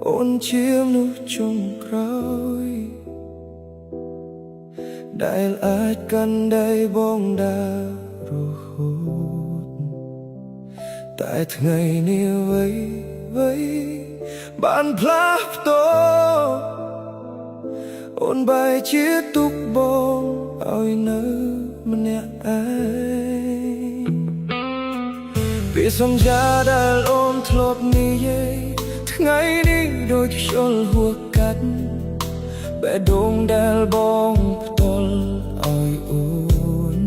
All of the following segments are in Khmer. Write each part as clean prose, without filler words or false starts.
អូនជាមនុស្សចុងក្រោយដែលអាចកាន់ដៃបងដើររហូតតែថ្ងៃនេះអ្វីបានផ្លាស់ប្ដូរអូនបែរជាទុកបងឲ្យនៅម្នាក់ឯងពីសន្យាដែលអូនធ្លាប់និយាយថ្ងៃនេះដូចខ្យល់ហួសកាត់បេះដូងដែលបងផ្ទាល់ឲ្យអូន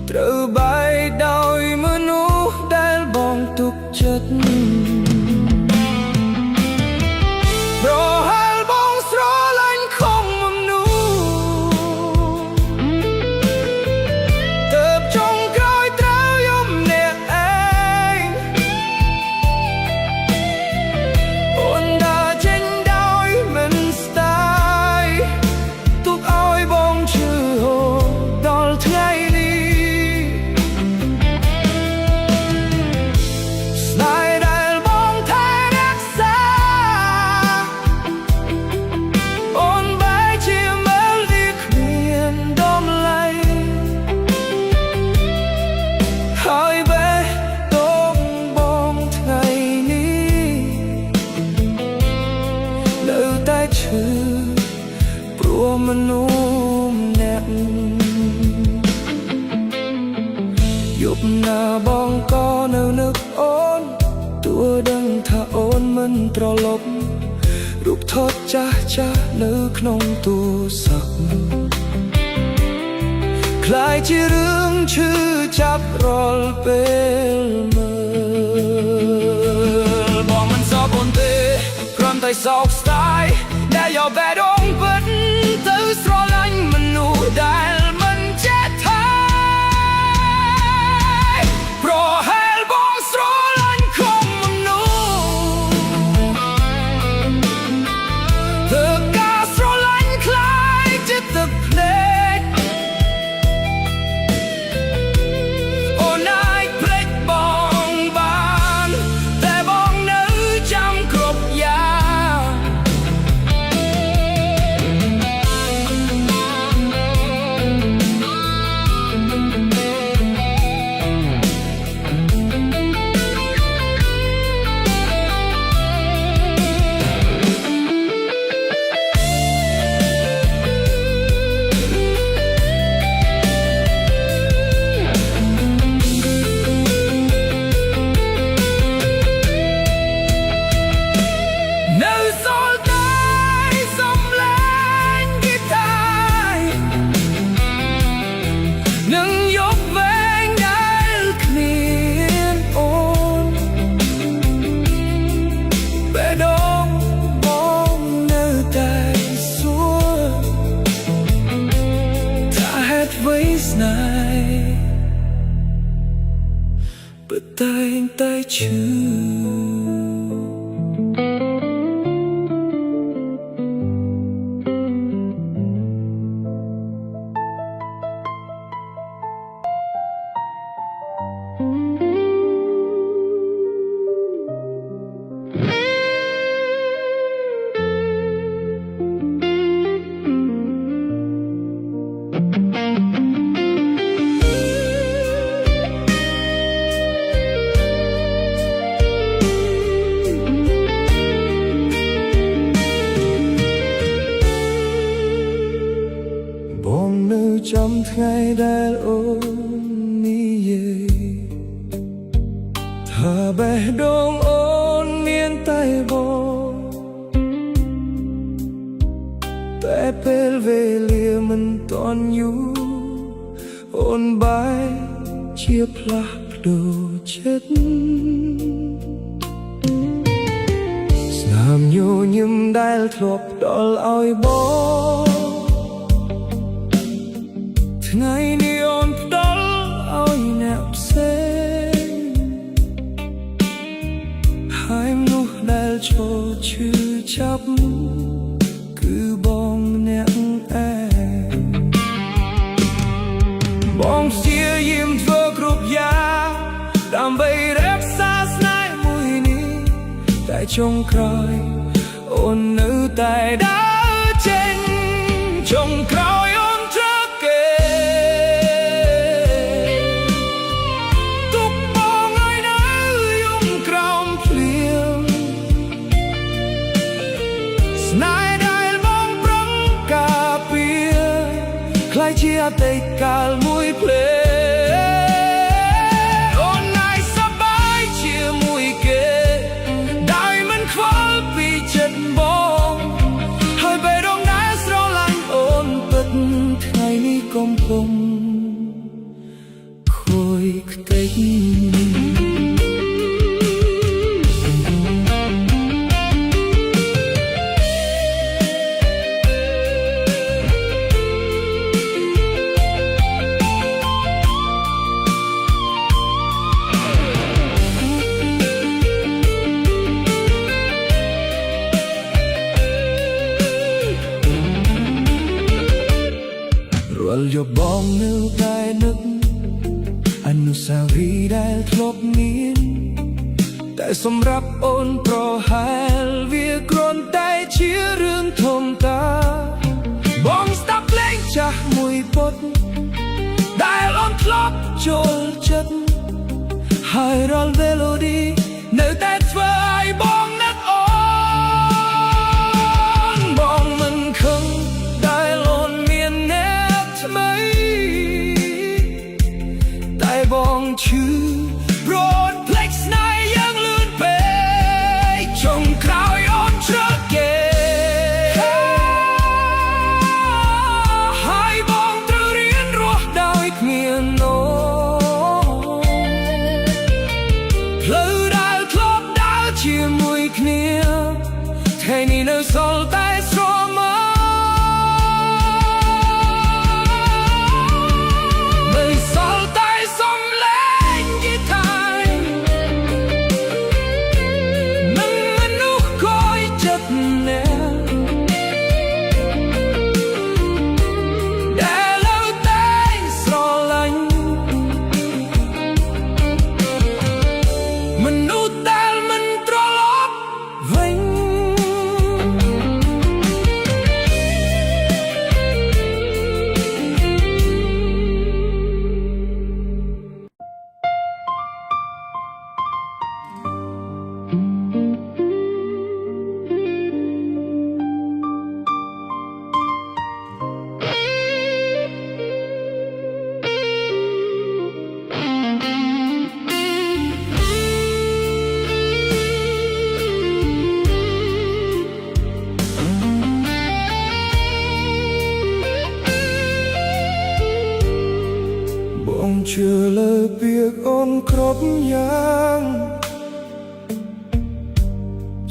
ត្រូវបែកដោយមនុស្សដែលបងទុកចិត្តប្រហែលបងស្រឡាញ់ខំមនុស្សទើបចុងក្រោយត្រូវយំអ្នកឯងអូនដើរចេញដោយមិនស្ដាយទុកឲ្យបងឈឺហូរដល់ថ្ងៃនេះស្នេហ៍ដែលបងថែរក្សាអូនបែរជាមើលវាគ្មានតម្លៃហើយបេះដូងបងថ្ងៃនេះនៅតែឈឺព្រោះមនុស្សម្នាក់យប់ណាបងក៏នៅនឹកអូនទោះដឹងថាអូនមិនត្រឡប់រូបថតចាស់នៅក្នុងទូរស័ព្ទคล้ายជារឿងឈឺចាប់រាល់ពេលមើលបងមិនសោកអូនទេគ្រាន់តែសោកស្ដាយដែលយកបេះដូងពិតទៅស្រឡាញ់មនុស្សដែលមិនចេះថែប្រហែលបងស្រឡាញ់ខំមនុស្សទើបការស្រឡាញ់คล้ายជាទឹកភ្នែកអូនអាចភ្លេចបងបានតែបងនៅចាំគ្រប់យ៉ាងនៅសល់តែសំឡេងហ្គីតានឹងយកវែងដែលគ្មានអូនបេះដូងបងនៅតែសួរថាហេតុអ្វីស្នេហ៍ពិតតែឈឺបងនៅចាំថ្ងៃដែលអូននិយាយថាបេះដូងអូនមានតែបងតែពេលវេលាមិនទាន់យូរអូនបែរជាផ្លាស់ប្ដូរចិត្តស្នាមញញឹមដែលធ្លាប់ផ្ដល់ឲ្យបងថ្ងៃនេះអូនផ្ដល់ឲ្យអ្នកផ្សេងហើយមនុស្សដែលចូលឈឺចាប់គឺបងម្នាក់ឯងបងព្យាយាមធ្វើគ្រប់យ៉ាងដើម្បីរក្សាស្នេហ៍មួយនេះតែ ចុងក្រោយអូននៅតែដើរចេញចុងក្រោយអូនត្រូវគេទុកបងឲ្យនៅយំក្រោមភ្លៀងស្នេហ៍ដែលបងប្រឹងការពារคล้ายជាអតីតកាលមួយភ្លេអូនណៃសប្បាយជាមួយគេដោយមិនខ្វល់ពីចិត្តបងហើយបេះដូងដែលស្រឡាញ់អូនពិតថ្ងៃនេះកំពុងខូចខ្ទេចរាល់យប់បងនៅតែនឹកអនុស្សាវរីយ៍ដែលធ្លាប់មានតែសម្រាប់អូនប្រហែលវាគ្រាន់តែជារឿងធម្មតាបងស្ដាប់ភ្លេងចាស់មួយពុតដែលអូនធ្លាប់ចូលចិត្តហើយរាល់ melody នៅតែធ្វើឲ្យបងនឹកអូនបងមិនខឹងដែលអូនមានអ្នកថ្មីតែបងឈឺព្រោះភ្លេចស្នេហ៍យ៉ាងលឿនពេកចុងក្រោយអូនត្រូវគេហើយបងត្រូវរៀនរស់ដោយគ្មានអូផ្លូវដែលធ្លាប់ដើរជាមួយគ្នាថ្ងៃនេះនៅសល់តែស្រមោលនៅសល់តែសំឡេងហ្គីតាមិនមនុស្សគយចិត្តអ្នកដែលនៅតែស្រឡាញ់មនុស្សដែលមិនត្រឡប់វិញបងជឿលើពាក្យអូនគ្រប់យ៉ាង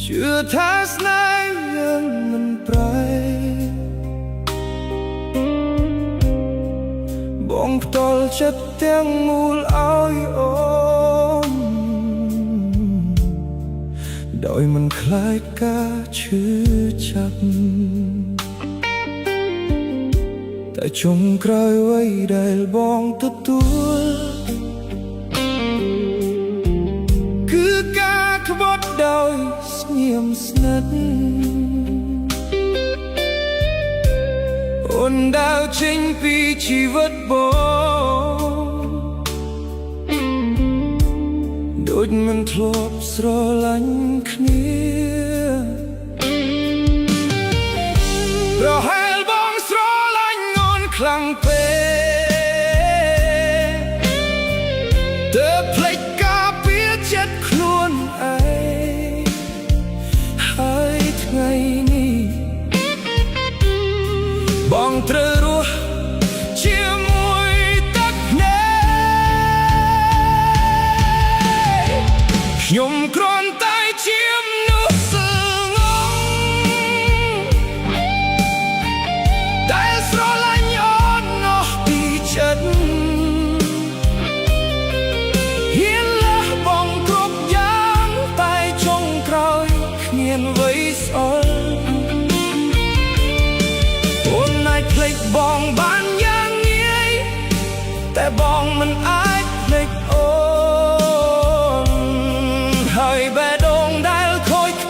ជឿថាស្នេហ៍យើងមិនប្រែបងផ្ទាល់ចិត្តទាំងមូលឲ្យអូនដោយមិនខ្លាចការឈឺចាប់តែចុងក្រោយអ្វីដែលបងទទួលគឺការក្បត់ដោយស្ងៀមស្និទ្ធអូនដើរចេញពីជីវិតបងដូចមិនធ្លាប់ស្រឡាញ់គ្នាប្រហែលបងស្រឡាញ់អូនខ្លាំងពេកទើបភ្លេចការពារចិត្តខ្លួនឯងហើយថ្ងៃនេះបងត្រូវរស់ជាមួយទឹកភ្នែកខ្ញុំគ្រាន់តែជាមនុស្សស្ងងដែលស្រឡាញ់អូនអស់ពីចិត្តហ៊ានលះបង់គ្រប់យ៉ាងតែចុងក្រោយគ្មានអ្វីស្អល់អូនអាចភ្លេចបងបានយ៉ាងងាយតែបងមិនអាចភ្លេចអូនហើយបេះដូងដែលខូចខ្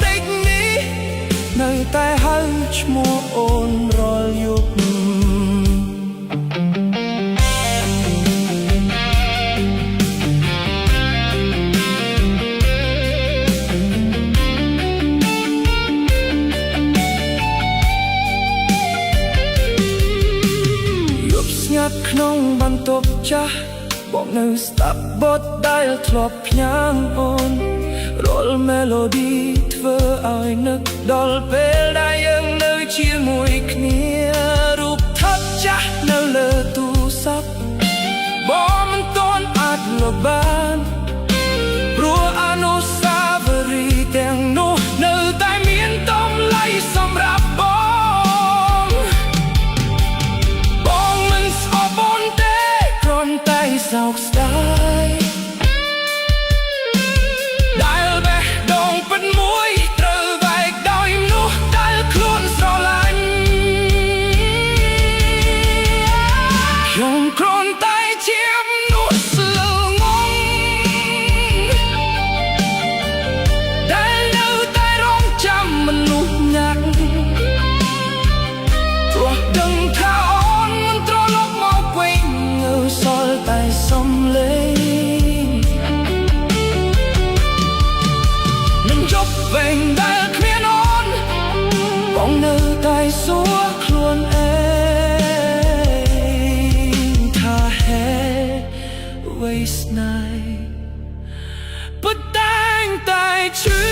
ក្នុងបន្ទប់ចាស់បងនៅស្ដាប់បទដែលធ្លាប់ផ្ញើអូនរាល់មេឡូឌីធ្វើឲ្យនឹកដល់ពេលដែលយើងនៅជាមួយគ្នារូបថតចាស់នៅលើទូរស័ព្ទបងមិនទាន់អាចលុបបានព្រោះអនុស្សាវរីយ៍ទាំងនោះនៅតែមានតម្លៃសម្រាប់បងមិនស្អប់អូនទេគ្រាន់តែសោកស្ដាយដែលបេះដូងពិតមួយត្រូវបែកដោយមនុស្សដែលខ្លួនស្រឡាញ់ខ្ញុំគ្រាន់តែជាមនុស្សស្លូតងងដែលនៅតែរងចាំមនុស្សណាស់ព្រោះដឹងថាអូនមិនត្រឡប់មកវិញនៅសល់តែសំឡេងនឹងជប់វិញដែលគ្មានអូនបងនៅតែសួរខ្លួនឯងថាហេតុអ្វីស្នេហ៍ពិតតែងតែឈឺ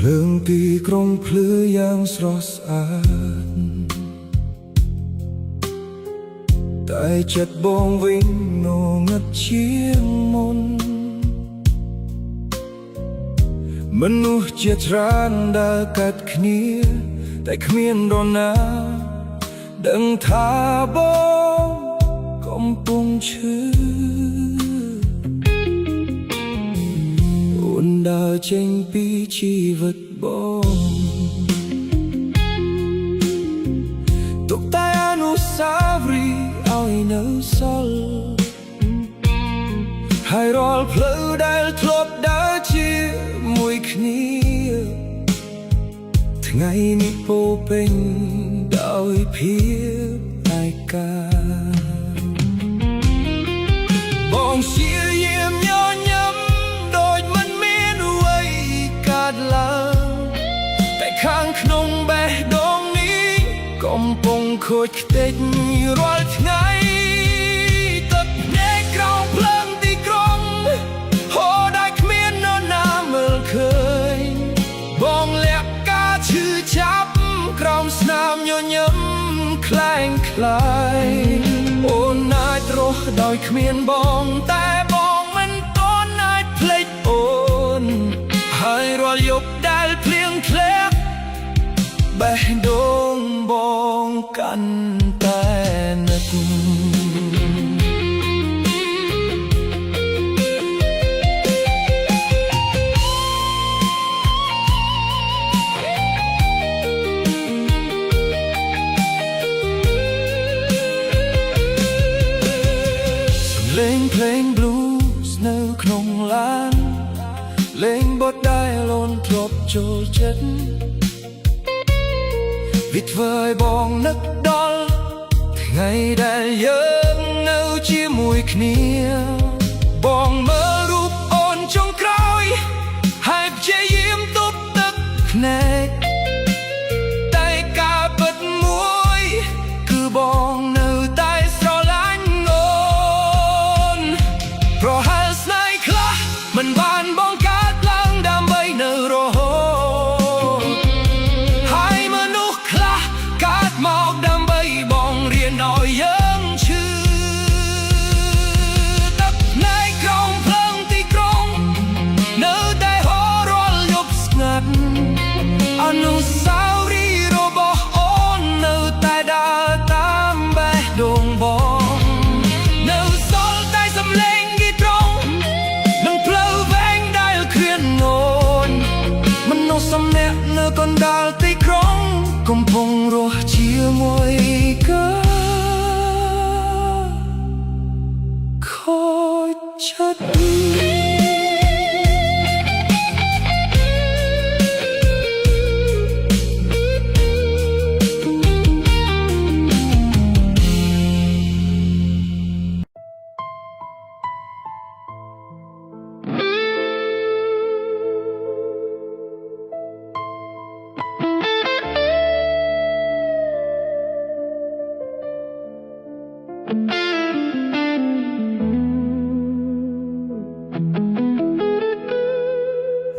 ភ្លើងទីក្រុងភ្លឺយ៉ាងស្រស់ស្អាតតែចិត្តបងវិញងងឹតជាងមុនមនុស្សជាច្រើនដែលកាត់គ្នាតែគ្មាននរណាដឹងថាបងកំពុងឈឺអូនដើរចេញពីជីវិតបងទុកតែអនុស្សាវរីយ៍ឲ្យនៅសល់ហើយរាល់ផ្លូវដែលធ្លាប់ដើរជាមួយគ្នាថ្ងៃនេះពោពេញដោយភាពឯកាបងព្យាយាមញញឹមដូចមិនមានអ្វីកើតឡើងតែខាងក្នុងបេះដូងនេះកំពុងខូចខ្ទេចរាល់ថ្ងៃទឹកភ្នែកក្រោមភ្លើងទីក្រុងហូរដែលគ្មាននរណាមើលឃើញបងលាក់ការឈឺចាប់ក្រោមស្នាមញញឹមខ្លែងខ្លាយអូនអាចរស់ដោយគ្មានបងតែបងមិនទាន់អាចភ្លេចអូនហើយរាល់យប់ដែលភ្លៀងធ្លាក់បេះដូងបងកាន់តែនឹកលេងភ្លេង blues នៅក្នុងឡានលេងបទដែលអូនធ្លាប់ចូលចិត្តវាធ្វើឲ្យបងនឹកដល់ថ្ងៃដែលយើងនៅជាមួយគ្នាបងមើលរូបអូនចុងក្រោយហើយព្យាយាមទប់ទឹកភ្នែកតែការពិតមួយគឺបងនៅតែស្រឡាញ់អូនប្រហែលស្នេហ៍ខ្លះមិនបានបងកើតឡើងដើម្បីនៅរហូតហើយមនុស្សខ្លះកើតមកដើម្បីបងរៀនឲ្យយើងឈឺទឹកភ្នែកក្រោមភ្លើ ជាមួយកាខូចចិត្ត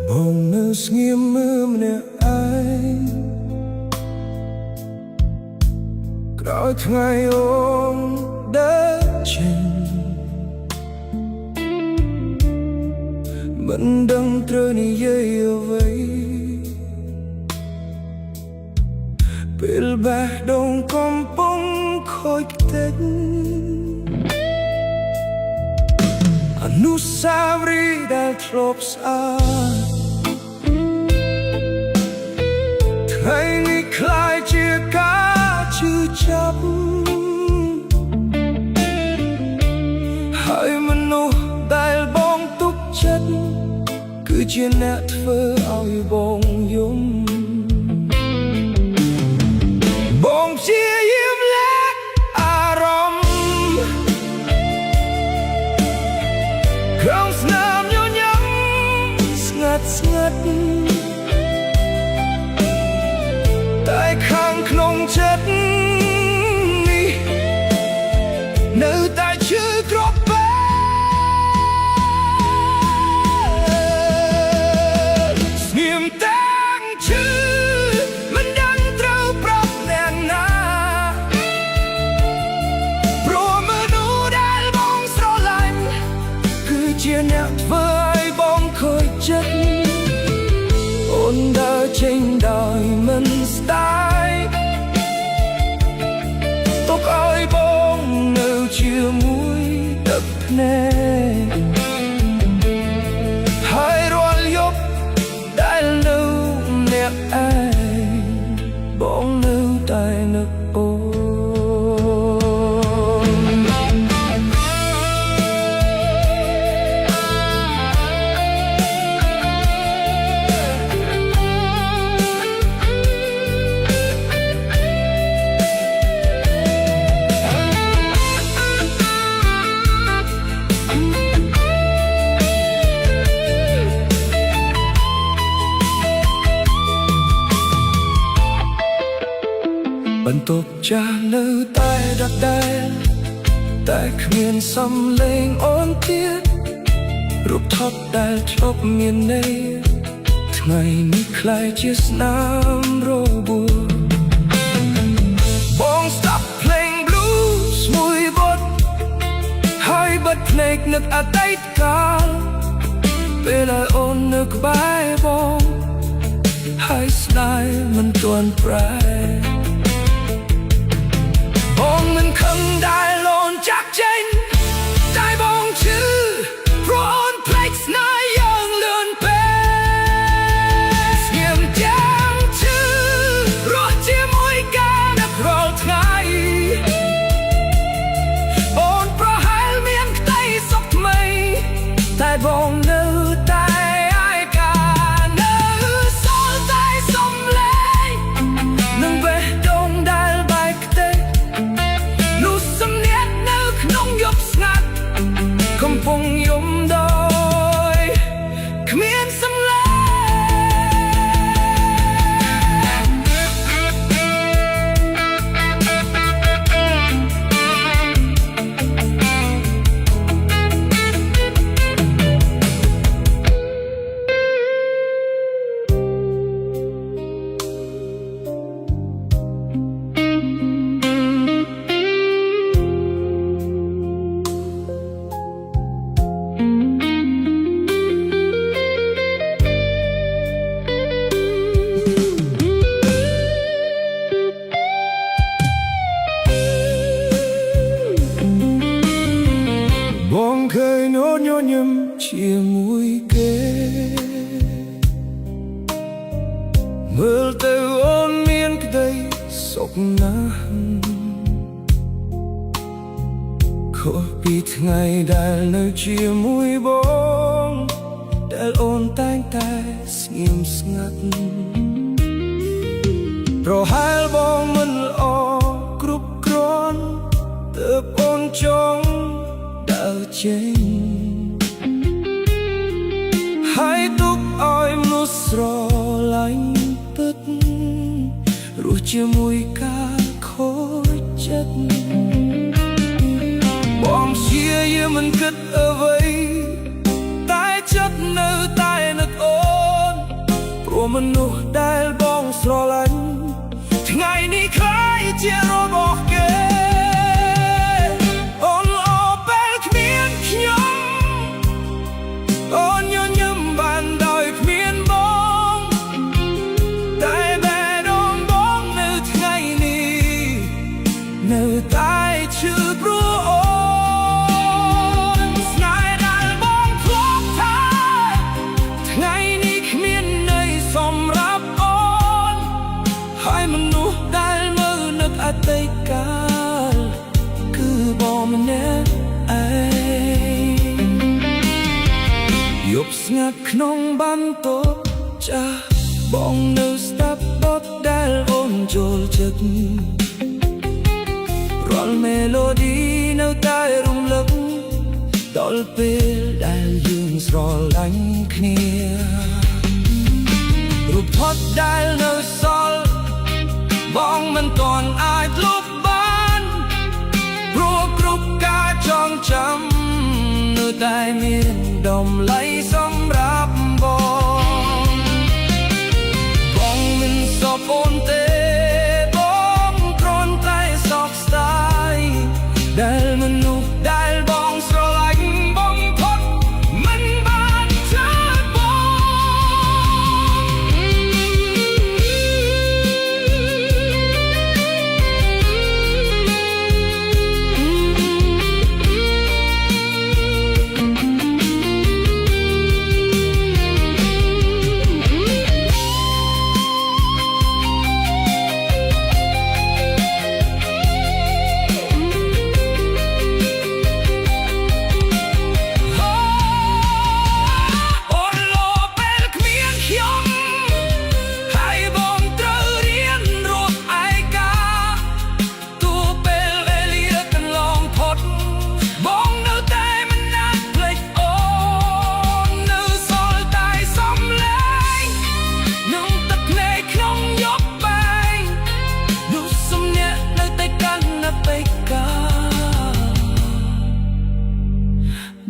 បងនៅស្ងៀមមើលម្នាក់ឯងក្រោយថ្ងៃអូនដើរចេញមិនដឹងត្រូវនិយាយអ្វីពេលបេះដូងកំពុងខូចខ្ទេចអនុស្សាវរីយ៍ដែលធ្លាប់ស្អាតថ្ងៃនេះคล้ายជាការឈឺចាប់ហើយមនុស្សដែលបងទុកចិត្តគឺជាអ្នកធ្វើឲ្យបងយំបងព្យាយាមលាក់អារម្មណ៍ក្រោមស្នាមញញឹមស្ងាត់ស្ងាត់តែខាងក្នុងចិត្តនេះនៅតែឈឺក្របបែកស្ងៀមទាំងឈឺមិនដឹងត្រូវប្រាប់អ្នកណាព្រោះមនុស្សដែលបងស្រឡាញ់គឺជាអ្នកធ្វើឲ្យបងខូចចិត្តអូនដើរចេញដោយមិនស្ដាយទុកឲ្យបងនៅជាមួយទឹកភ្នែកហើយរាល់យប់ដែលនៅម្នាក់ឯងបងនៅតែនឹកអូនបន្ទប់ចាស់នៅតែដដែលតែគ្មានសំឡេងអូនទៀតរូបថតដែលធ្លាប់មានន័យថ្ងៃនេះคล้ายជាស្នាមរបួសបង stop playing blues មួយបទហើយបិទភ្នែកនឹកអតីតកាលពេលឲ្យអូននៅក្បែរបងហើយស្ដាយមិនទាន់ប្រែបងមិនខឹងដែលអូនចាក់ចេញតែបងឈឺព្រោះអូនភ្លេចស្នេហ៍យើងលឿនពេកស្ងៀមទាំងឈឺរស់ជាមួយការនឹករាល់ថ្ងៃអូនប្រហែលមានក្តីសុខថ្មីតែបងនៅតែឯកានៅសល់តែសំឡេងនឹងបេះដូងដែលបែកខ្ទេចសំនៀតនៅក្នុងយប់ស្ងាត់កំពុងយំដោយគ្មានសំឡេងបងឃើញអូនញញឹមជាមួយគេមើលទៅអូនមានក្តីសុខ កណាស់ខុសពីថ្ងៃដែលនៅជាមួយបងដែលអូនតែងតែស្ងៀមស្ងាត់ប្រហែលបងមិនល្អគ្រប់គ្រាន់ទើបអូនចង់ដើរចេញហើយទុកឲ្យមនុស្សស្រឡាញ់ពិតរស់ជាមួយការខូចចិត្តបងព្យាយាមមិនគិតអ្វីតែចិត្តនៅតែនឹកអូនព្រោះមនុស្សដែលបងស្រឡាញ់ថ្ងៃនេះคล้ายជារបស់គេអូនល្អពេលគ្មានខ្ញុំអូនញញឹមបានដោយគ្មានបងតែបេះដូងបងនៅថ្ងៃនេះនៅតែឈឺព្រោះអូនស្នេហ៍ដែលបងធ្លាប់ថាថ្ងៃនេះគ្មានន័យសម្រាប់អូនហើយមនុស្សដែលមើលនឹកអតីតកាលគឺបងម្នាក់ឯងយប់ស្ងាត់ក្នុងបន្ទប់ចាស់បងនៅស្ដាប់បទដែលអូនចូលចិត្តរាល់មេឡូឌីនៅតែរំលឹកដល់ពេលដែលយើងស្រឡាញ់គ្នារូបថតដែលនៅសល់បងមិនទាន់អាចលុបបានព្រោះគ្រប់ការចងចាំនៅតែមានតម្លៃសម្រាប់បងមិនសពអូនទេបងគ្រាន់តែសោកស្ដាយដែលមនុស្សដែលបងស្រឡាញ់បំផុតមិនបានเจอ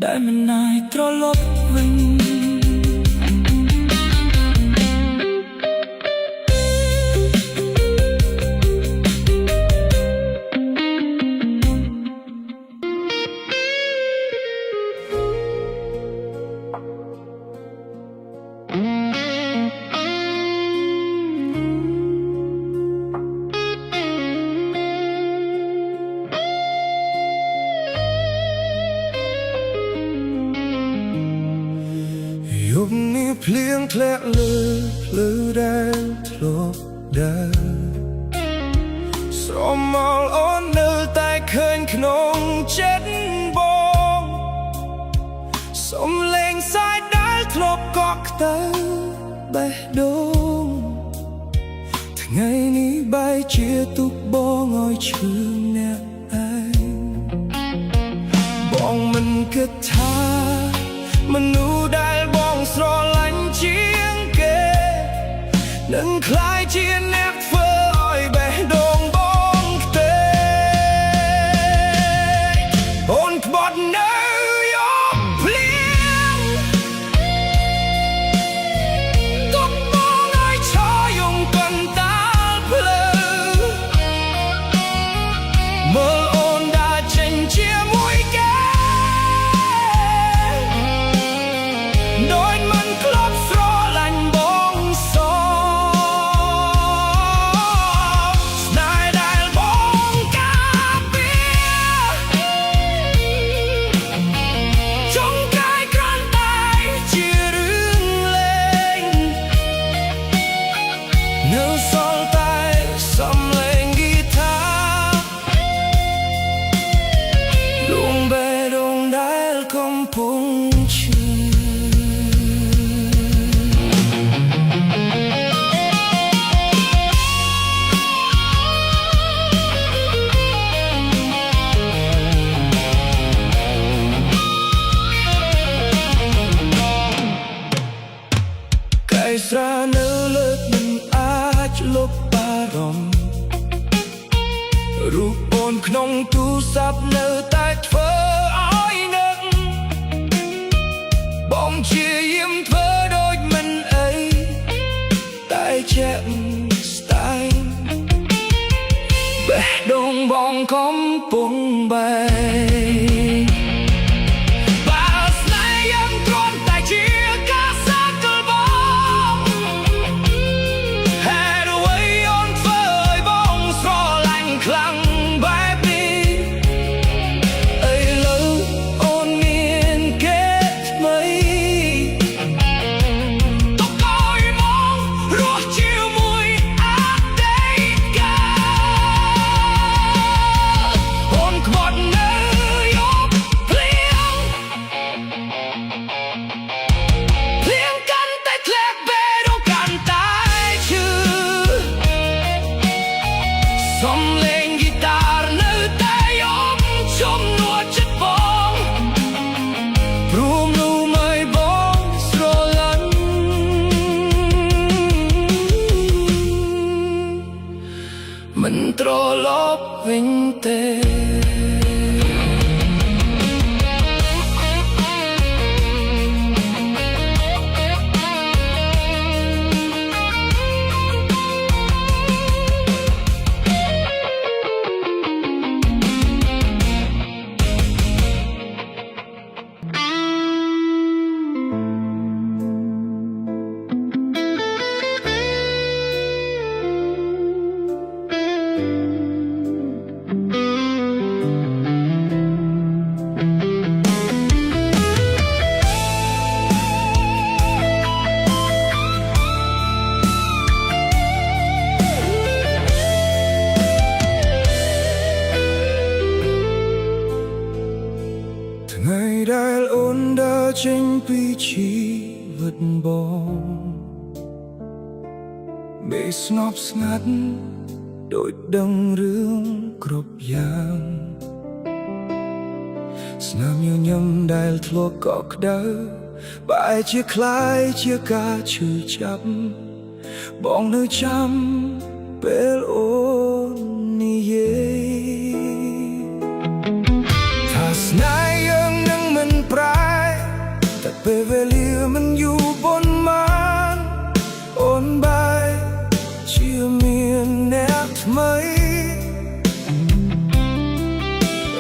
ដែលមិនអាចត្រឡប់វិញយប់នេះភ្លៀងធ្លាក់លើភ្លឺដែលធ្លាប់ដើរស្រមោលអូននៅតែឃើញក្នុងចិត្តបងសំឡេងសាយដែលធ្លាប់កក់ក្តៅបេះដូងថ្ងៃនេះបែរជាទុកបងឲ្យឈឺអ្នកឯងបងមិនគិតថាមនុស្សដែលបងស្រឡាញ់ជាងគេនឹងក្លាយជាអ្នកធ្វើឲ្យបេះដូងបងខ្ទេអូនក្បត់នៅយប់ភ្លៀងទុកបងឲ្យឆោយំកន្តាលភ្លើមើលអូនដើរចេញជាមួយគេ ពុងឈឺស្រានៅលើកមិនអាចលុបអារម្មណ៍រូបអូនក្នុងទូរស័ព្ទនៅតែធ្វើឲ្យនឹកបងជាយាមធ្វើដូចមិនអីតែជាក់ស្ដែងបេះដូងបងកំពុងបែកសំឡេងហ្គីតានៅតែយំជំនួសចិត្តបងព្រមនោះមិនបងស្រឡាញ់មិនត្រឡប់វិញទេថ្ងៃដែលអូនដើរចេញពីជីវិតបងមេស្ងប់ស្ងាត់ដូចដឹងរឿងគ្រប់យ៉ាងស្នាមញញឹមដែលធ្លាប់កក់ក្ដៅបែរជាคล้ายជាការឈឺចាប់បងនៅចាំពេលអូននិយាយថាស្នេហ៍យើងនឹងមិនប្រែតែពេលវេលាមិនយូរប៉ុន្មានអូនបែរជាមានអ្នកថ្មី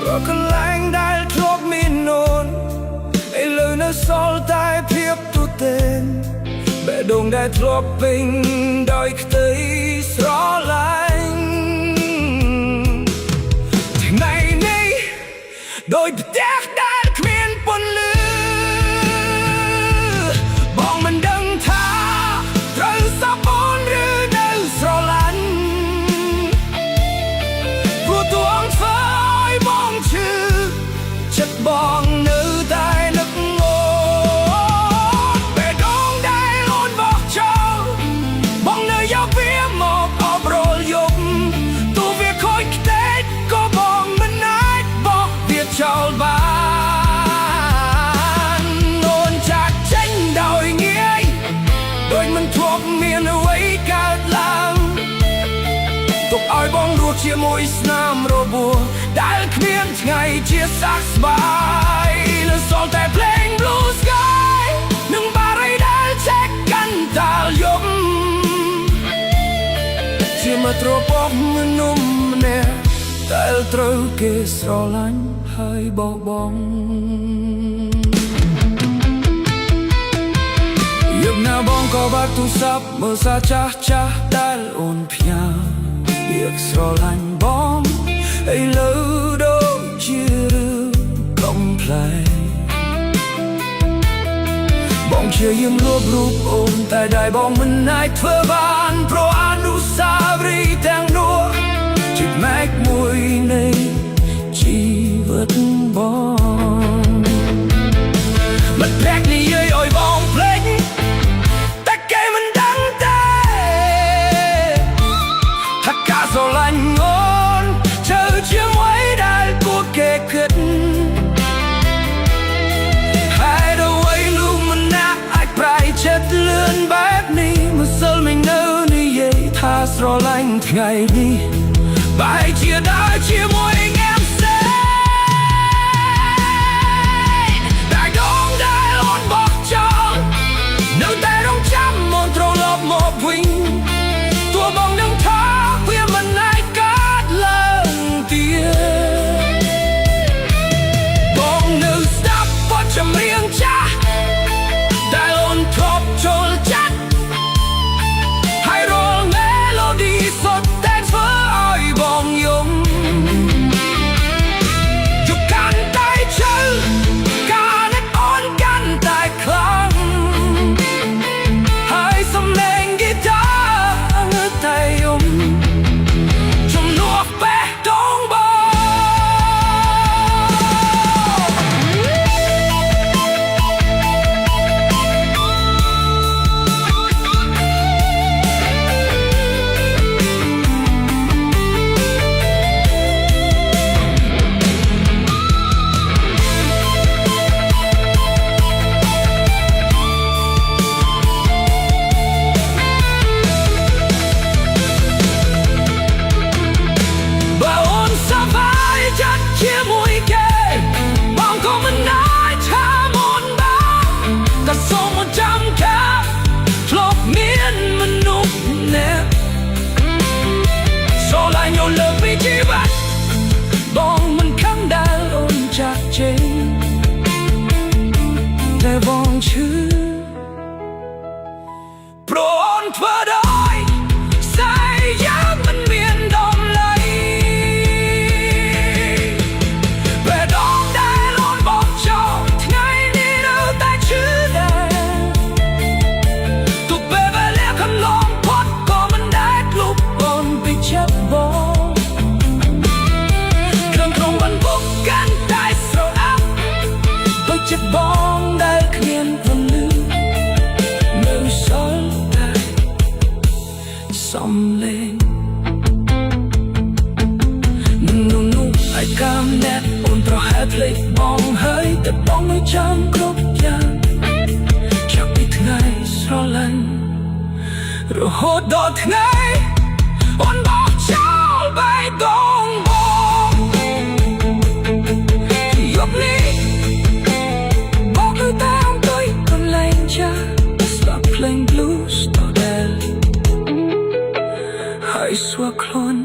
រកកន្លែងដែលធ្លាប់មានអូនឥឡូវនៅសល់តែភាពទូទៅបេះដូងដែលធ្លាប់ពេញដោយក្តីស្រឡាញ់ថ្ងៃនេះដោយផ្ទះដែលគ្មានពន្លឺបងមិនដឹងថាត្រូវសប្អូនឬនៅស្រឡាញ់ព្រោះតួអង្គធ្វើឲ្យបងឈឺចិត្តបងនៅតែនឹកអូនបេះដូងដែលអូនបោះចោលបងនៅយកវាមកអបរលយប់ទោះវាខូចខ្ទេចក៏បងមិនអាចបោះវាចោលបានអូនចាក់ចេញដោយងាយដូចមិនធ្លាប់មានអ្វីកើតឡើងទុកឲ្យបងរស់ជាមួយស្នាមរបួសដែលគ្មានថ្ងៃជាសះស្បើយនៅសល់តែភ្លេង Blue Sky និងបារីដែលឆែកកាន់តាលយប់ជាមកត្រពោះមនុស្សម្នាក់ដែលត្រូវគេស្រឡាញ់ហើយបោះបង់យកណាបងក៏បាក់ទូរស័ព្ទមើលសារចាស់ចាស់ដែលអូនផ្ញើយកស្រឡាញ់បងឥឡូវដូចជារឿងកំប្លែងបងជាយាមលួបរូបអូនតែដៃបងមិនអាចធ្វើបានព្រោះអនុស្សាវរីយ៍ទាំងនោះជាផ្នែកមួយនៃជីវិតបង ឡាញ់ថ្ងៃនេះបែរជាដើរជាមួយងាមផ្សេងតែដងដែលអូនបោះចោលនៅតែរងចាំមនត្រឡប់មកវិញទោះបងនឹងថាវាមិនអាចកើតឡើងទៀតបងនៅស្ដាប់បទចម្រៀងចាស់ដែលអូនធ្លាប់ចូលចិត្តហើយរាល់មេឡូឌីសុទ្ធតែធ្វើឲ្យបងយំយប់កាន់តែជ្រៅការនឹកអូនកាន់តែខ្លាំងហើយសំឡេងហ្គីតានៅតែយំជំនួសបេះដូងបងជាមួយគេបងក៏មិនអាចថាមុនបានតែសូមចាំថាធ្លាប់មានមនុស្សម្នាក់ស្រឡាញ់អូនលើសពីជីវិតបងមិនខំដែលអូនចាក់ចេញតែបងឈឺព្រោះអូនធ្វើដោយសាយយ៉ាងមិនមានដំណៃចិត្តបងដែលគ្មានពន្លឺនៅសល់តែសំឡេងនោះI come net អូនប្រហែលភ្លេចបងហើយតែបងនៅចាំគ្រប់យ៉ាងចាប់ពីថ្ងៃស្រឡាញ់រហូតដល់ថ្ងៃអូនបោះចោលបេះដូងបងយប់នេះស្ដាប់ភ្លេង blues ដដែលហើយស្វាខ្លួន